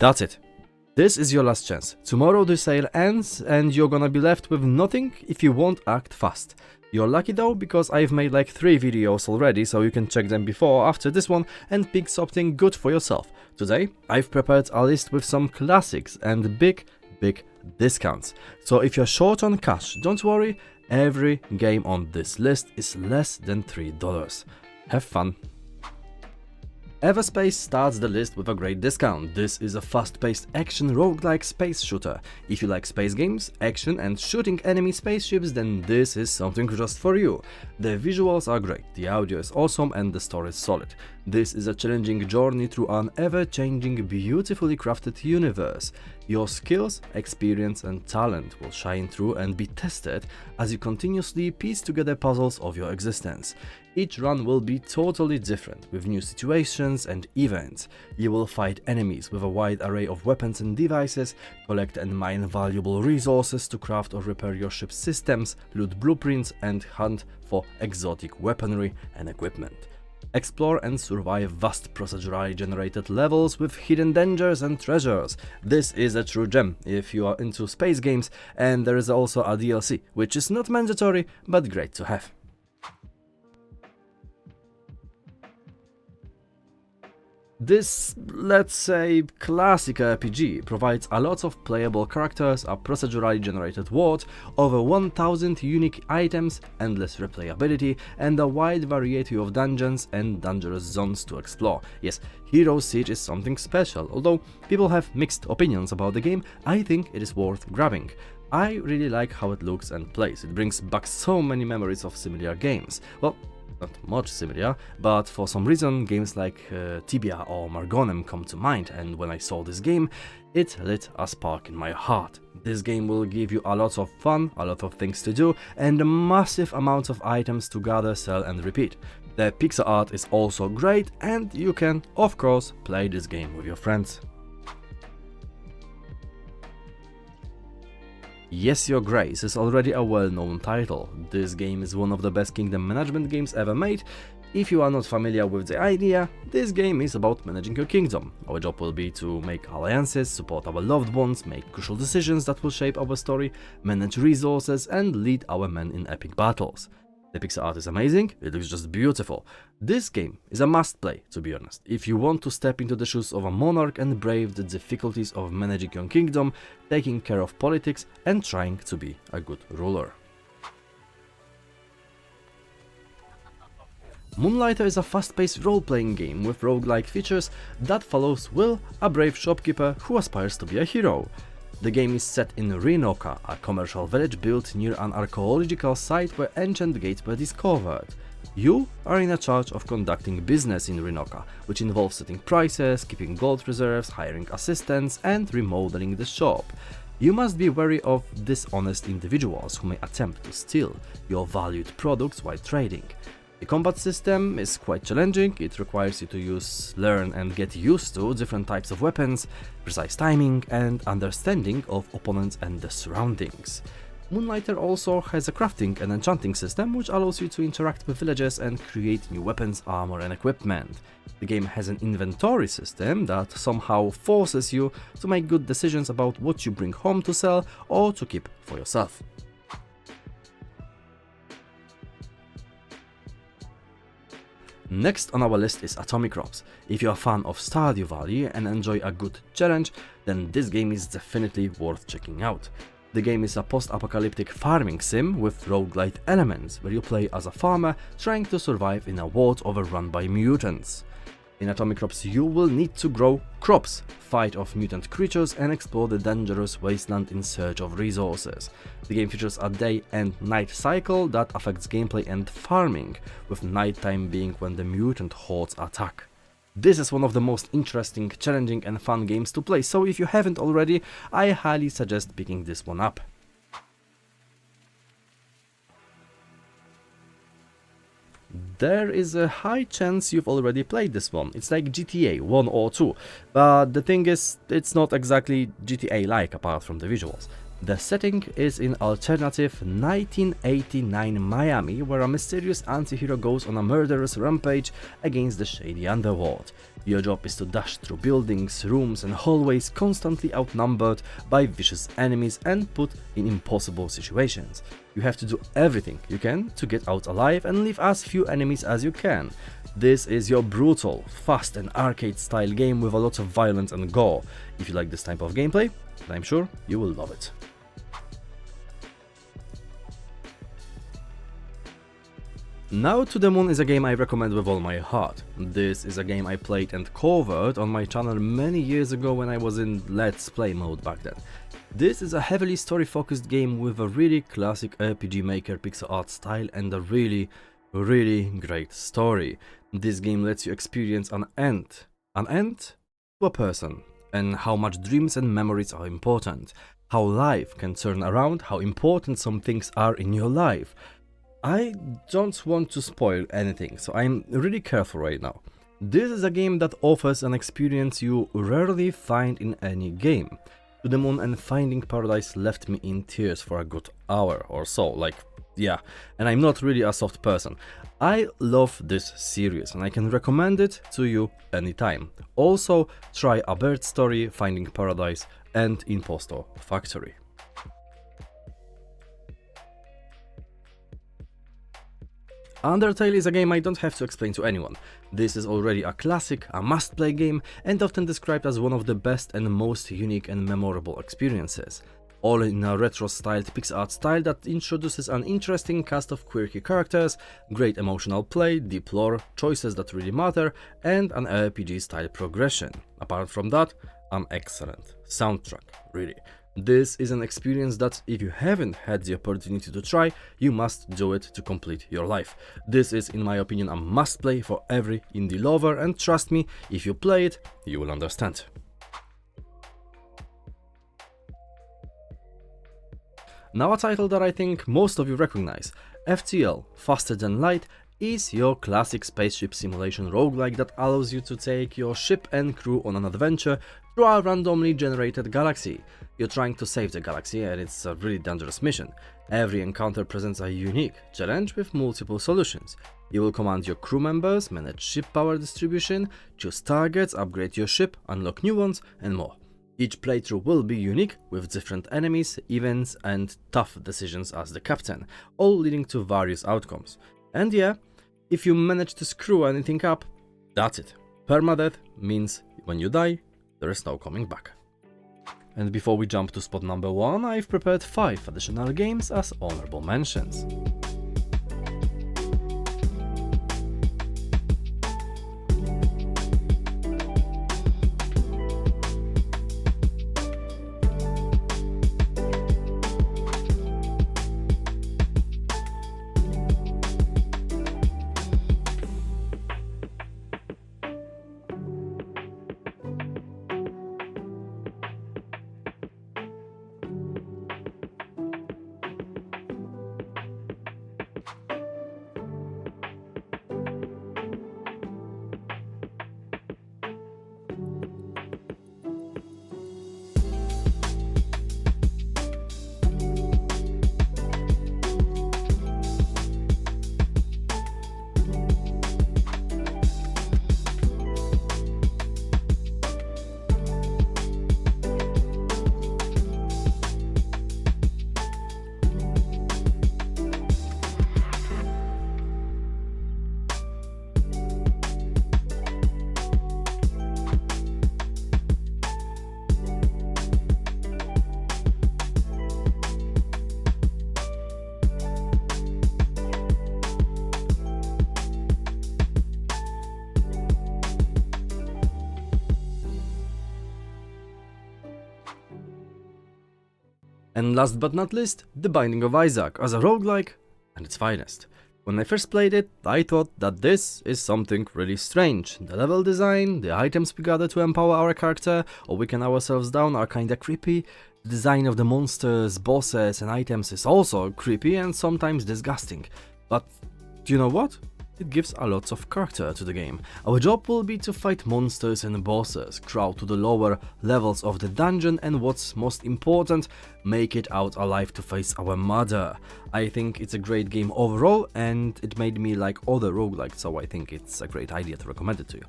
That's it. This is your last chance. Tomorrow the sale ends and you're gonna be left with nothing if you won't act fast. You're lucky though, because I've made like 3 videos already, so you can check them before or after this one and pick something good for yourself. Today, I've prepared a list with some classics and big discounts. So if you're short on cash, don't worry, every game on this list is less than $3. Have fun! EVERSPACE starts the list with a great discount. This is a fast-paced action roguelike space shooter. If you like space games, action and shooting enemy spaceships, then this is something just for you. The visuals are great, the audio is awesome and the story is solid. This is a challenging journey through an ever-changing, beautifully crafted universe. Your skills, experience and talent will shine through and be tested as you continuously piece together puzzles of your existence. Each run will be totally different, with new situations and events. You will fight enemies with a wide array of weapons and devices, collect and mine valuable resources to craft or repair your ship's systems, loot blueprints and hunt for exotic weaponry and equipment. Explore and survive vast procedurally generated levels with hidden dangers and treasures. This is a true gem if you are into space games, and there is also a DLC, which is not mandatory but great to have. This, let's say, classic RPG provides a lot of playable characters, a procedurally generated world, over 1000 unique items, endless replayability, and a wide variety of dungeons and dangerous zones to explore. Yes, Heroes Siege is something special. Although people have mixed opinions about the game, I think it is worth grabbing. I really like how it looks and plays. It brings back so many memories of similar games. Well, not much similar, but for some reason games like Tibia or Margonem come to mind, and when I saw this game, it lit a spark in my heart. This game will give you a lot of fun, a lot of things to do, and a massive amount of items to gather, sell and repeat. The pixel art is also great, and you can, of course, play this game with your friends. Yes, Your Grace is already a well-known title. This game is one of the best kingdom management games ever made. If you are not familiar with the idea, this game is about managing your kingdom. Our job will be to make alliances, support our loved ones, make crucial decisions that will shape our story, manage resources and lead our men in epic battles. The pixel art is amazing, it looks just beautiful. This game is a must-play, to be honest, if you want to step into the shoes of a monarch and brave the difficulties of managing your kingdom, taking care of politics and trying to be a good ruler. Moonlighter is a fast-paced role-playing game with roguelike features that follows Will, a brave shopkeeper who aspires to be a hero. The game is set in Renoka, a commercial village built near an archaeological site where ancient gates were discovered. You are in charge of conducting business in Renoka, which involves setting prices, keeping gold reserves, hiring assistants and remodeling the shop. You must be wary of dishonest individuals who may attempt to steal your valued products while trading. The combat system is quite challenging. It requires you to learn and get used to different types of weapons, precise timing and understanding of opponents and the surroundings. Moonlighter also has a crafting and enchanting system which allows you to interact with villagers and create new weapons, armor and equipment. The game has an inventory system that somehow forces you to make good decisions about what you bring home to sell or to keep for yourself. Next on our list is Atomicrops. If you're a fan of Stardew Valley and enjoy a good challenge, then this game is definitely worth checking out. The game is a post-apocalyptic farming sim with roguelite elements, where you play as a farmer trying to survive in a world overrun by mutants. In Atomicrops you will need to grow crops, fight off mutant creatures and explore the dangerous wasteland in search of resources. The game features a day and night cycle that affects gameplay and farming, with nighttime being when the mutant hordes attack. This is one of the most interesting, challenging and fun games to play, so if you haven't already, I highly suggest picking this one up. There is a high chance you've already played this one. It's like GTA 1 or 2, but the thing is, it's not exactly GTA-like apart from the visuals. The setting is in alternative 1989 Miami, where a mysterious anti-hero goes on a murderous rampage against the shady underworld. Your job is to dash through buildings, rooms and hallways constantly outnumbered by vicious enemies and put in impossible situations. You have to do everything you can to get out alive and leave as few enemies as you can. This is your brutal, fast and arcade style game with a lot of violence and gore. If you like this type of gameplay, then I'm sure you will love it. Now to the Moon is a game I recommend with all my heart. This is a game I played and covered on my channel many years ago when I was in Let's Play mode back then. This is a heavily story focused game with a really classic RPG Maker pixel art style and a really great story. This game lets you experience an end to a person, and how much dreams and memories are important, how life can turn around, how important some things are in your life. I don't want to spoil anything, so I'm really careful right now. This is a game that offers an experience you rarely find in any game. To the Moon and Finding Paradise left me in tears for a good hour or so, yeah, and I'm not really a soft person. I love this series and I can recommend it to you anytime. Also, try A Bird Story, Finding Paradise and Impostor Factory. Undertale is a game I don't have to explain to anyone. This is already a classic, a must-play game, and often described as one of the best and most unique and memorable experiences. All in a retro-styled pixel art style that introduces an interesting cast of quirky characters, great emotional play, deep lore, choices that really matter, and an RPG-style progression. Apart from that, an excellent soundtrack, really. This is an experience that, if you haven't had the opportunity to try, you must do it to complete your life. This is, in my opinion, a must-play for every indie lover, and trust me, if you play it, you will understand. Now a title that I think most of you recognize, FTL, Faster Than Light, is your classic spaceship simulation roguelike that allows you to take your ship and crew on an adventure through a randomly generated galaxy. You're trying to save the galaxy and it's a really dangerous mission. Every encounter presents a unique challenge with multiple solutions. You will command your crew members, manage ship power distribution, choose targets, upgrade your ship, unlock new ones, and more. Each playthrough will be unique, with different enemies, events, and tough decisions as the captain, all leading to various outcomes. And yeah, if you manage to screw anything up, that's it. Permadeath means when you die, there is no coming back. And before we jump to spot number 1, I've prepared 5 additional games as honorable mentions. And last but not least, The Binding of Isaac as a roguelike at its finest. When I first played it, I thought that this is something really strange. The level design, the items we gather to empower our character or weaken ourselves down are kinda creepy. The design of the monsters, bosses and items is also creepy and sometimes disgusting. But do you know what? It gives a lot of character to the game. Our job will be to fight monsters and bosses, crawl to the lower levels of the dungeon and what's most important, make it out alive to face our mother. I think it's a great game overall and it made me like other roguelikes, so I think it's a great idea to recommend it to you.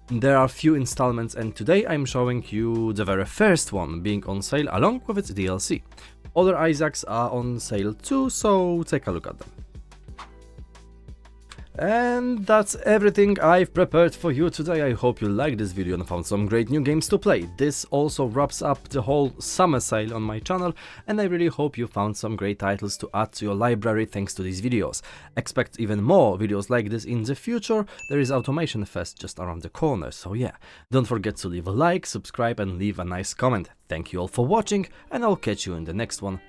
There are few installments, and today I'm showing you the very first one being on sale along with its DLC. Other Isaacs are on sale too, so take a look at them. And that's everything I've prepared for you today. I hope you liked this video and found some great new games to play. This also wraps up the whole summer sale on my channel, and I really hope you found some great titles to add to your library thanks to these videos. Expect even more videos like this in the future. There is Automation Fest just around the corner, so yeah. Don't forget to leave a like, subscribe and leave a nice comment. Thank you all for watching, and I'll catch you in the next one.